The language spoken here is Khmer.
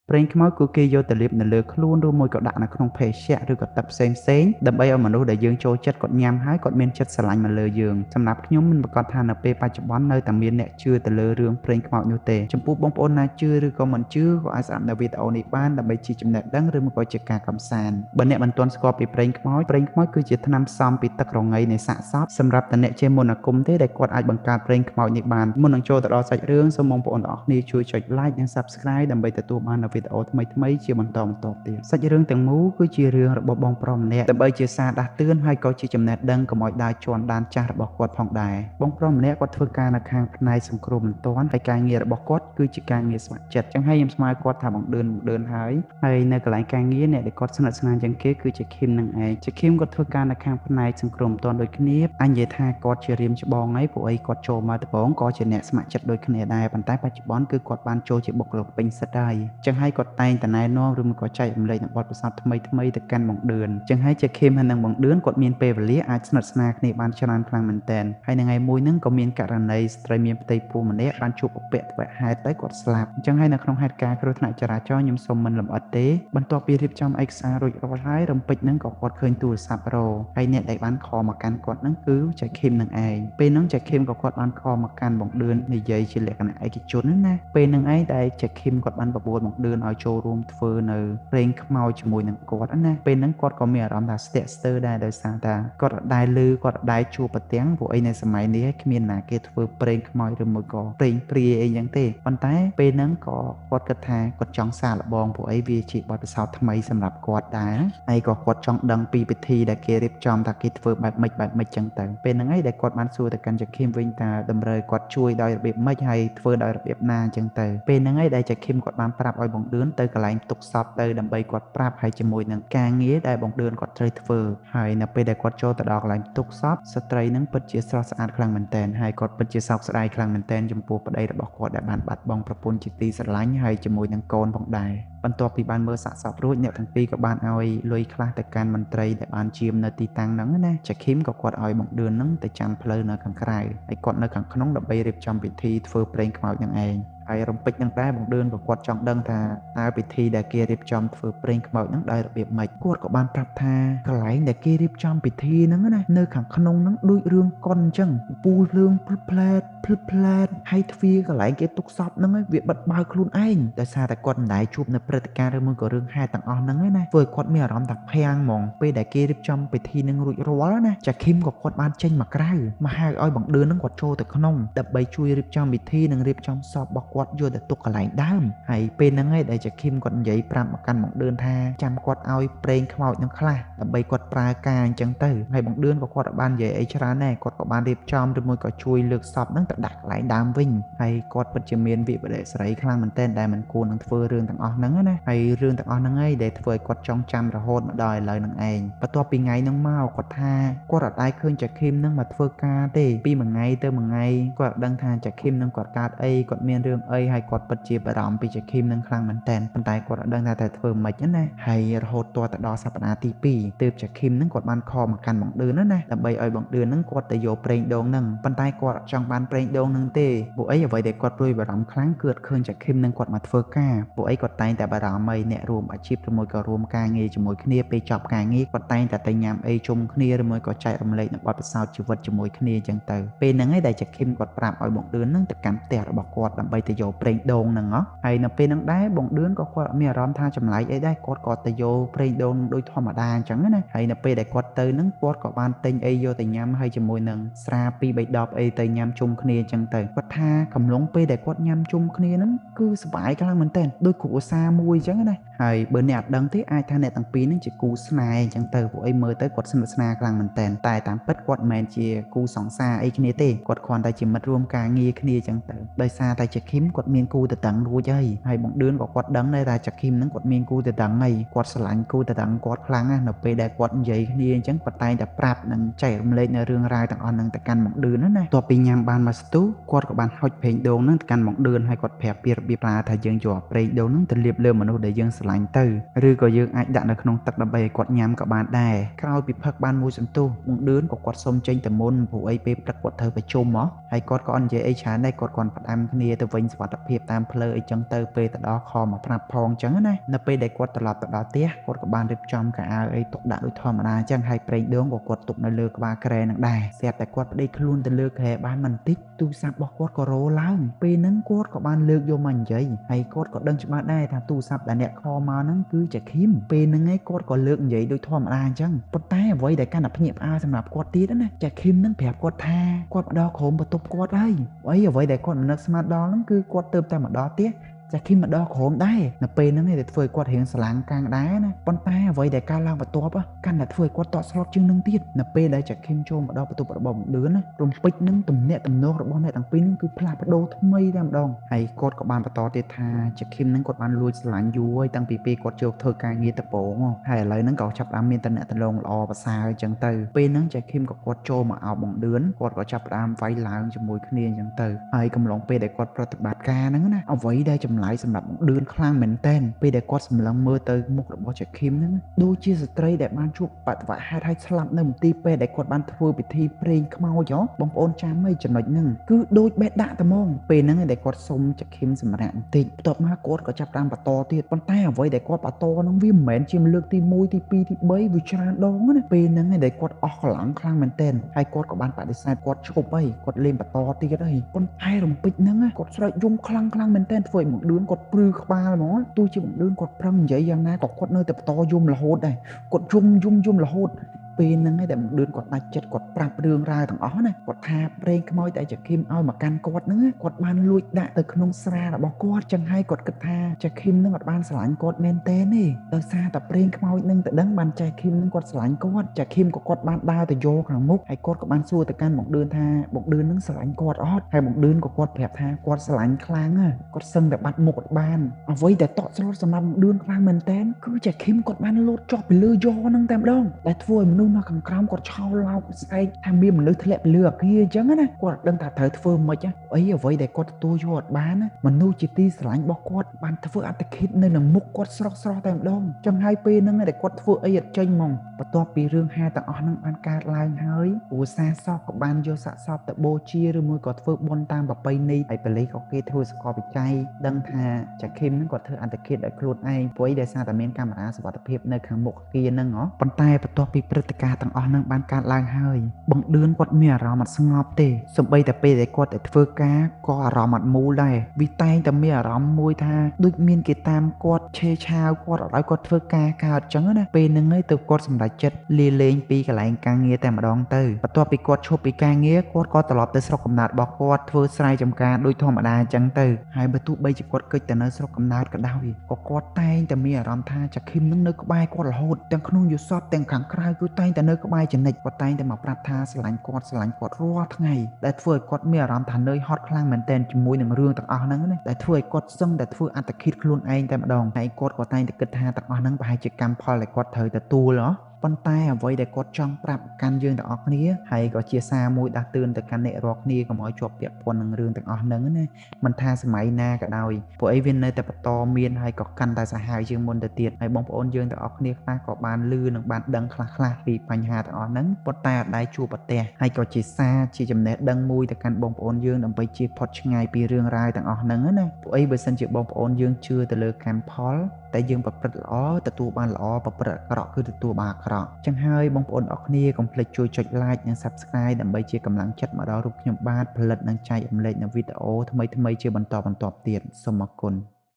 ប្រេងខ្មោចគឺគេយកទៅលាបនៅលើខ្លួនឬមួយក៏ដាក់នៅក្នុងភេសជ្ជៈឬក៏ទឹកផ្សេងៗដើម្បីឲ្យមនុស្សដែលយើងចូលចិត្តគាត់ញ៉ាំហើយគាត់មានចិត្តស្រឡាញ់មកលើយើងសម្រាប់ខ្ញុំមិនប្រកាសថានៅពេលបច្ចុប្បន្ននៅតែមានអ្នកជឿទៅលើរឿងប្រេងខ្មោចនោះទេចំពោះបងប្អូនណាជឿឬក៏មិនជឿក៏អាចស្ដាប់នៅវីដេអូនេះបានដើម្បីជាចំណេះដឹងឬមួយក៏ជាការកម្សាន្តបើអ្នកមិនទាន់ស្គាល់ពីប្រេងខ្មោចគឺជាថ្នាំផ្សំពីទឹករងៃនៃសាកសពសម្រាប់តអ្នកជាមន្តអាគមទេដែលគាត់អាចបង្កើតប្រេងខ្មោចនេះបានមុននឹងចូលទៅដល់សាច់រឿងសូមបងប្អូនទាំងអស់គ្នាជួយចុច like និង subscribe ដើម្បីទទួលបាននូវវីដេអូថ្មីៗជាបន្តទៀតសាច់រឿងទាំងមូលគឺជារឿងរបស់បងប្រុសម្នាក់ដើម្បីជាសារដាស់តឿនហើយក៏ជាចំណេះដឹងកុំឲ្យដើរជាន់ដានចាស់របស់គាត់ផងដែរបងប្រុសម្នាក់គាត់ធ្វើការនៅខាងផ្នែកសង្គ្រោះបន្ទាន់ហើយការងាររបស់គាត់គឺជាការងារស្ម័គ្រចិត្តចឹងហើយខ្ញុំស្មើគាត់ថាបងឌឿនហើយនៅកន្លែងការងារអ្នកដែលគាត់ស្និទ្ធស្នាលជាងគេគឺជាឃីមនឹងឯងជាឃីមគាត់ធ្វើការនៅខាងផ្នែកសង្គ្រោះបន្ទាន់ដូចគ្នាអញនិយាយថាគាត់ជារៀមច្បងហើយពួកអីគាត់ចូលមកដំបូងក៏ជាអ្នកស្ម័គ្រចិត្តដូចគ្នាដែរប៉ុន្តែបច្ចុប្បន្នគឺគាត់បានចូលជាបុគ្គលិកពេញសិទ្ធិហើយចឹងហើយគាត់តែងតែណែនាំឬមួយក៏ចែករំលែកនូវបទពិសោធន៍ថ្មីទៅកាន់បងឌឿនចឹងហើយជាឃីមហើយនឹងបងឌឿនគាត់មានពេលវេលាអាចស្និទ្ធស្នាលគ្នាបានច្រើនខ្លាំងមែនទែនហើយនៅថ្ងៃមួយហ្នឹងក៏មានករណីស្ត្រីមានផ្ទៃពោះម្នាក់បានជួបឧបទ្ទវហេតុទៅគាត់ស្លាប់ចឹងហើយនៅក្នុងហេតុការណ៍គ្រោះថ្នាក់ចរាចរណ៍ខ្ញុំសូមមិនលម្អិតទេបន្ទាប់ពីរៀបចំឯកសាររួចរាល់ហើយរំពេចហ្នឹងក៏គាត់ឃើញទូរស័ព្ទរហើយអ្នកដែលបានខលមកកាន់គាត់ហ្នឹងគឺជាឃីមនឹងឯងពេលហ្នឹងជាឃីមក៏គាត់បានខលមកកាន់បងឌឿននិយាយជាលក្ខណៈឯកជនណាពេលហ្នឹងឯងដែលជាឃីមគាត់បានបបួលបងឌឿនឲ្យចូលរួមធ្វើនៅប្រេងខ្មោចជាមួយនឹងគាត់ណាពេលហ្នឹងគាត់ក៏មានអារម្មណ៍ថាស្ទាក់ស្ទើរដែរដោយសារតែគាត់អត់ដែលឮគាត់អត់ដែលជួបប្រទាំងពួកអីនៅសម័យនេះគ្មានណាគេធ្វើប្រេងខ្មោចឬមួយក៏ប្រេងព្រាយអីចឹងទេប៉ុន្តែពេលហ្នឹងក៏គាត់គិតថាគាត់ចង់សាកល្បងពួកអីវាជាបទពិសោធន៍ថ្មីសម្រាប់គាត់ដែរហើយក៏គាត់ចង់ដឹងពីពិធីដែលគេរៀបចំថាគេធ្វើបែបម៉េចចឹងទៅពេលហ្នឹងឯងដែលគាត់បានសួរទៅកាន់ចាឃីមវិញថាតម្រូវគាត់ជួយដោយរបៀបម៉េចហើយធ្វើដោយរបៀបណាចឹងទៅពេលហ្នឹងឯងដែលចាឃីមគាត់បានប្រាប់ឲ្យបងឌឿនទៅកន្លែងទុកសពទៅដើម្បីគាត់ប្រាប់ហើយជាមួយនឹងការងារដែលបងឌឿនគាត់ត្រូវធ្វើហើយនៅពេលដែលគាត់ចូលទៅដល់កន្លែងទុកសពស្ត្រីហ្នឹងពិតជាស្រស់ស្អាតខ្លាំងមែនទែនហើយគាត់ពិតជាសោកស្ដាយខ្លាំងមែនទែនចំពោះប្តីរបស់គាត់ដែលបានបាត់បង់ប្រពន្ធជាទីស្រឡាញ់ហើយជាមួយនឹងកូនផងដែរបន្ទាប់ពីបានមើលសាកសពរួចអ្នកទាំងពីរក៏បានឲ្យលុយខ្លះទៅកាន់មន្ត្រីដែលបានជាមនៅទីតាំងហ្នឹងណាចាឃីមក៏គាត់ឲ្យបងឌឿនហ្នឹងទៅចាំផ្លូវនៅខាងក្រៅហើយគាត់នៅខាងក្នុងដើម្បីរៀបចំពិធីធ្វើប្រេងខ្មោចហ្នឹងឯងហើយរំពេចហ្នឹងដែរបងឌឿនក៏គាត់ចង់ដឹងថាតើពិធីដែលគេរៀបចំធ្វើប្រេងខ្មោចហ្នឹងដោយរបៀបម៉េចគាត់ក៏បានប្រាប់ថាកន្លែងដែលគេរៀបចំពិធីហ្នឹងណានៅខាងក្នុងហ្នឹងដូចរឿងកុនអញ្ចឹងពូលរឿងភ្លឹបផ្លែតហើយទ្វារកន្លែងគេទុកសពហ្នឹងវាបិទបើកខ្លួនឯងដោយសារតែគាត់មិនដែលជួបនៅព្រឹត្តិការណ៍ឬមួយក៏រឿងហេតុទាំងអស់ហ្នឹងណាធ្វើឲ្យគាត់មានអារម្មណ៍ថាភាំងហ្មងពេលដែលគេរៀបចំពិធីហ្នឹងរួចរាល់ណាចាឃីមក៏គាត់បានចេញមកក្រៅមកហៅឲ្យបងឌឿនហ្នឹងគាត់ចូលទៅក្នុងដើម្បីជួយរៀបចំពិធីនិងរៀបចំសពរបស់គាត់យកទៅទុកកន្លែងដើមហើយពេលហ្នឹងឯងដែលចាឃីមគាត់និយាយប្រាប់មកកាន់បងឌឿនថាចាំគាត់ឲ្យប្រេងខ្មោចហ្នឹងខ្លះដើម្បីគាត់ប្រើការអញ្ចឹងទៅហើយបងឌឿនក៏គាត់បាននិយាយអីច្រើនដែរគាត់ក៏បានរៀបចំឬមួយក៏ជួយលើកសពហ្នឹងទៅដាក់កន្លែងដើមវិញហើយគាត់ពិតជាមានវិបដិសេរីខ្លាំងមែនទែនដែលមិនគួរនឹងធ្វើរឿងទាំងអស់ហ្នឹងណាហើយរឿងទាំងអស់ហ្នឹងឯងដែលធ្វើឲ្យគាត់ចងចាំរហូតមកដល់ឥឡូវហ្នឹងឯងបន្ទាប់ពីថ្ងៃហ្នឹងមកគាត់ថាគាត់អត់ដែលឃើញចាឃីមហ្នឹងមកធ្វើការទេពីមួយថ្ងៃទៅមួយថ្ងៃគាត់អត់ដឹងថាចាឃីមហ្នឹងគាត់កើតអីគាត់មានរឿងអីហើយគាត់ពិតជាបារម្ភពីចាឃីមហ្នឹងខ្លាំងមែនទែនប៉ុន្តែគាត់អត់ដឹងថាធ្វើម៉េចណាហើយរហូតទាល់ទៅដល់សប្តាហ៍ទី2ទើបចាឃីមហ្នឹងគាត់បានខលមកកាន់បងឌឿនណាដើម្បីឲ្យបងឌឿនហ្នឹងគាត់ទៅយកប្រេងដូងហ្នឹងប៉ុន្តែគាត់អត់ចង់បានប្រេងដូងហ្នឹងទេពួកអីអ្វីដែលគាត់ព្រួយបារម្ភខ្លាំងគឺអត់ឃើញចាឃីមហ្នឹងគាត់មកធ្វើការពួកអីគាត់តែងតែបារម្ភអីអ្នករួមអាជីពឬមួយក៏រួមការងារជាមួយគ្នាពេលចប់ការងារគាត់តែងតែទៅញ៉ាំអីជុំគ្នាឬមួយក៏ចែករំលែកនៅបទពិសោធន៍ជីវិតជាមួយគ្នាអញ្ចឹងទៅពេលហ្នឹងឯងដែលចាឃីមគាត់ប្រាប់ឲ្យបងឌឿនហ្នឹងទៅកាន់ផ្ទះរបស់គាត់ដើម្បីទៅយកប្រេងដូងហ្នឹងហើយនៅពេលហ្នឹងដែរបងឌឿនក៏គាត់មានអារម្មណ៍ថាចម្លែកអីដែរគាត់ក៏ទៅយកប្រេងដូងដូចធម្មតាអញ្ចឹងណាហើយនៅពេលដែលគាត់ទៅហ្នឹងគាត់ក៏បានទិញអីយកទៅញ៉ាំហើយជាមួយនឹងស្រា2-3ដបអីទៅញ៉ាំជុំគ្នាអញ្ចឹងទៅគាត់ថាកំឡុងពេលដែលគាត់ញ៉ាំជុំគ្នាហ្នឹងគឺសប្បាយខ្លាំងមែនទែនដូចគ្រួសារមួយអញ្ចឹងណាហើយបើអ្នកអត់ដឹងទេអាចថាអ្នកទាំងពីរហ្នឹងជាគូស្នេហ៍អញ្ចឹងទៅពួកអីមើលទៅគាត់ស្និទ្ធស្នាលខ្លាំងមែនទែនតែតាមពិតគាត់មិនមែនជាគូសង្សារអីគ្នាទេគាត់គ្រាន់តែជាមិត្តរួមការងារគ្នាអញ្ចឹងទៅដោយសារតែចាឃីមគាត់មានគូតតឹងរួចហើយបងឌឿនក៏គាត់ដឹងដែរថាចាឃីមហ្នឹងគាត់មានគូតតឹងហើយគាត់ស្រឡាញ់គូតតឹងគាត់ខ្លាំងណាស់នៅពេលដែលគាត់និយាយគ្នាអញ្ចឹងគាត់តែងតែប្រាប់និងចែករំលែកនៅរឿងរ៉ាវទាំងអស់ហ្នឹងទៅកាន់បងឌឿនណាបន្ទាប់ពីញ៉ាំបានមកស្ទុះគាត់ក៏បានហុចប្រេងដូងហ្នឹងទៅកាន់បងឌឿនហើយគាត់ប្រាប់ពីរបៀបប្រើថាយើងយកប្រេងដូងហ្នឹងទៅលាបលើ លើមនុស្សដែលយើងស្រឡាញ់ទៅឬក៏យើងអាចដាក់នៅក្នុងទឹកដើម្បីឲ្យគាត់ញ៉ាំក៏បានដែរក្រោយពីផឹកបានមួយសន្ទុះបង្ដឿនក៏គាត់សុំចេញទៅមុនព្រោះអីពេលព្រឹកគាត់ត្រូវប្រជុំហ៎ហើយគាត់ក៏អត់និយាយអីច្រើនដែរគាត់ផ្ដាំគ្នាទៅវិញសុវត្ថិភាពតាមផ្លូវអីចឹងទៅពេលទៅដល់ខមកប្រាប់ផងចឹងណានៅពេលដែលគាត់ត្រឡប់ទៅដល់ផ្ទះគាត់ក៏បានរៀបចំកៅអៅអីទុកដាក់ដូចធម្មតាចឹងហើយប្រេងដូងក៏គាត់ទុកនៅលើក្បាលគ្រែនឹងដែរស្រាប់តែគាត់ប្តេជ្ញាខ្លួនទៅលើគ្រែបានមិនតិចទូរស័ព្ទរបស់គាត់ក៏រោឡើងពេលហ្នឹងគាត់ក៏បានលើកយកមកនិយាយហើយគាត់ក៏ដឹងច្បាស់ដែរថាទូរស័ព្ទដែលអ្នកខលមកហ្នឹងគឺជាឃីមពេលហ្នឹងឯងគាត់ក៏លើកនិយាយដូចធម្មតាអញ្ចឹងប៉ុន្តែអ្វីដែលកាន់តែភ្ញាក់ផ្អើលសម្រាប់គាត់ទៀតណាចាឃីមហ្នឹងប្រាប់គាត់ថាគាត់មកដល់ក្រុមបន្ទប់គាត់ហើយអ្វីដែលគាត់មិននឹកស្មានដល់ហ្នឹងគឺគាត់ទៅតែមកដល់ផ្ទះចាឃីមមកដល់ក្រុមដែរនៅពេលហ្នឹងឯងដែលធ្វើឲ្យគាត់រៀងស្រឡាំងកាំងដែរណាប៉ុន្តែអ្វីដែលកើតឡើងបន្ទាប់កាន់តែធ្វើឲ្យគាត់តក់ស្លុតជាងនឹងទៀតនៅពេលដែលចាឃីមចូលមកដល់បន្ទប់របស់បង្ដឿនណារំពេចនឹងទំនាក់ទំនងរបស់អ្នកទាំងពីរហ្នឹងគឺផ្លាស់ប្ដូរថ្មីតែម្ដងហើយគាត់ក៏បានបន្តទៀតថាចាឃីមហ្នឹងគាត់បានលួចស្រឡាញ់យូរហើយតាំងពីពេលគាត់ចូលធ្វើការងារតពងហើយឥឡូវហ្នឹងក៏ចាប់ផ្ដើមមានតំណែងល្អប្រសើរអញ្ចឹងទៅពេលហ្នឹងចាឃីមក៏គាត់ចូលមកអោបបង្ដឿនគាត់ក៏ចាប់ផ្ដើមវាយឡើងជាមួយគ្នាអញ្ចឹងទៅហើយកំឡុងពេលដែលគាត់ប្រតិបត្តិការហ្នឹងណាអ្វីដែលចម្លើយសម្រាប់បង្ដឿនខ្លាំងមែនតែនពេលដែលគាត់សម្លឹងមើលទៅមុខរបស់ចាឃីមហ្នឹងដូចជាស្ត្រីដែលបានជួបបដិវត្តហេតុហើយស្លាប់នៅមន្ទីរពេទ្យដែលគាត់បានធ្វើពិធីព្រេងខ្មោចបងប្អូនចាំអីចំណុចហ្នឹងគឺដូចបេះដាក់តែហ្មងពេលហ្នឹងដែលគាត់សុំចាឃីមសម្រាប់បន្តិចបន្ទាប់មកគាត់ក៏ចាប់តាមបន្តទៀតប៉ុន្តែអ្វីដែលគាត់បន្តហ្នឹងវាមិនមែនជាលើកទី1ទី2ទី3វាច្រើនដងណាពេលហ្នឹងដែលគាត់អស់កម្លាំងខ្លាំងមែនតែនហើយគាត់ក៏បានបដិសេធគាត់ឈប់ហើយគាត់លេងបន្តទៀតហើយប៉ុន្តែរំពេចហ្នឹងគាត់ស្រែកយំខ្លាំងមែនតែនធ្វើឲ្យបង្ដឿនគាត់ព្រឺក្បាលហ្មងទោះជាបង្ដឿនគាត់ប្រឹងនិយាយយ៉ាងណាក៏គាត់នៅតែបន្តយំរហូតដែរគាត់យំរហូតពេលហ្នឹងឯងដែលបង្ដឿនគាត់ដាច់ចិត្តគាត់ប្រាប់រឿងរ៉ាវទាំងអស់ណាគាត់ថាប្រេងខ្មោចដែលចាឃីមឲ្យមកកាន់គាត់ហ្នឹងគាត់បានលួចដាក់ទៅក្នុងស្រារបស់គាត់ចឹងហើយគាត់គិតថាចាឃីមហ្នឹងអត់បានស្រឡាញ់គាត់មែនទេដោយសារតែប្រេងខ្មោចហ្នឹងទៅដឹងបានចាឃីមហ្នឹងគាត់ស្រឡាញ់គាត់ចាឃីមក៏គាត់បានដើរទៅយកខាងមុខហើយគាត់ក៏បានសួរទៅកាន់បង្ដឿនថាបង្ដឿនហ្នឹងស្រឡាញ់គាត់អត់ហើយបង្ដឿនក៏គាត់ប្រាប់ថាគាត់ស្រឡាញ់ខ្លាំងគាត់សឹងតែបាត់មុខអត់បានអ្វីដែលតក់ស្លុតសម្រាប់បង្ដឿនខ្លាំងមែនតើគឺចាឃីមគាត់បានលោតចុះពីលើយ៉ហ្នឹងតែម្ដងដែលធ្វើឲ្យមនុស្សនៅខាងក្រោមគាត់ឆោឡោកស្អែកថាមានមនុស្សធ្លាក់ពីលើអាគារអញ្ចឹងណាគាត់ដឹងថាត្រូវធ្វើម៉េចអ្វីដែលគាត់ទទួលយកអត់បានមនុស្សជាទីស្រឡាញ់របស់គាត់បានធ្វើអត្តឃាតនៅនឹងមុខគាត់ស្រស់តែម្ដងចឹងហើយពេលហ្នឹងដែលគាត់ធ្វើអីអត់ចេញហ្មងបន្ទាប់ពីរឿងហេតុទាំងអស់ហ្នឹងបានកើតឡើងហើយគ្រួសារសពក៏បានយកសាកសពទៅបូជាឬមួយក៏ធ្វើបុណ្យតាមប្រពៃណីហើយប៉ូលីសក៏គេធ្វើសកលវិច័យដឹងថាចាឃីមហ្នឹងគាត់ធ្វើអត្តឃាតដោយខ្លួនឯងព្រោះដោយសារតែមានកាមេរ៉ាសុវត្ថិភាពនៅខាងមុខអគារហ្នឹងប៉ុន្តែបន្ទាប់ពីព្រឹត្តិការណ៍ទាំងអស់ហ្នឹងបានកើតឡើងហើយបង្ដឿនគាត់មានអារម្មណ៍អត់ស្ងប់ទេសូម្បីតែពេលដែលគាត់ទៅធ្វើការក៏អារម្មណ៍អត់មូលដែរវាតែងតែមានអារម្មណ៍មួយថាដូចមានគេតាមគាត់ឆេវឆាវគាត់ឲ្យគាត់ធ្វើការកើតចឹងណាពេលហ្នឹងឯងទៅគាត់សម្រេចចិត្តលាលែងពីកន្លែងការងារតែម្ដងទៅបន្ទាប់ពីគាត់ឈប់ពីការងារគាត់ក៏ត្រឡប់ទៅស្រុកកំណើតរបស់គាត់ធ្វើស្រែចម្ការដូចធម្មតាចឹងទៅហើយបើទោះបីជាគាត់គេចទៅនៅស្រុកកំណើតក៏ដោយក៏គាត់តែងតែមានអារម្មណ៍ថាចាឃីមនឹងនៅក្បែរគាត់រហូតទាំងក្នុងយល់សពទាំងខាងក្រៅគឺតែងតែនៅក្បែរចំណិចគាត់តែងតែមកប្រាប់ថាស្រឡាញ់គាត់រាល់ថ្ងៃដែលធ្វើឲ្យគាត់មានអារម្មណ៍ថានឿយហត់ខ្លាំងមែនទែនជាមួយនឹងរឿងទាំងអស់ហ្នឹងណាដែលធ្វើឲ្យគាត់សឹងតែធ្វើអត្តឃាតខ្លួនឯងតែម្ដងហើយគាត់ក៏តែងតែគិតថាទាំងអស់ហ្នឹងប្រហែលជាកម្មផលដែលគាត់ត្រូវទទួលប៉ុន្តែអ្វីដែលគាត់ចង់ប្រាប់កាន់យើងទាំងអស់គ្នាហើយក៏ជាសារមួយដាស់តឿនទៅកាន់អ្នករាល់គ្នាកុំឲ្យជាប់ពាក់ព័ន្ធនឹងរឿងទាំងអស់ហ្នឹងណាមិនថាសម័យណាក៏ដោយព្រោះអីវានៅតែបន្តមានហើយក៏កាន់តែសាហាវជាងមុនទៅទៀតហើយបងប្អូនយើងទាំងអស់គ្នាខ្លះក៏បានឮនិងបានដឹងខ្លះពីបញ្ហាទាំងអស់ហ្នឹងប៉ុន្តែអត់ដែលជួបប្រទះហើយក៏ជាសារជាចំណេះដឹងមួយទៅកាន់បងប្អូនយើងដើម្បីជៀសផុតឆ្ងាយពីរឿងរ៉ាវទាំងអស់ហ្នឹងណាព្រោះអីបើសិនជាបងប្អូនយើងជឿទៅលើកម្មផលតែយើងប្រព្រឹត្តល្អទទួលបានល្អប្រព្រឹត្តអាក្រក់គឺទទួលបានអាក្រក់ចឹងហើយបងប្អូនអរគ្នាកុំភ្លេចជួយចុច like និង Subscribe ដើម្បីជាកម្លាំងចិត្តមកដល់រូបខ្ញុំបាទផលិតនិងចែករំលែកនៅវីដេអូថ្មីៗជាបន្តបន្ទាប់ទៀតសូមអរគុណ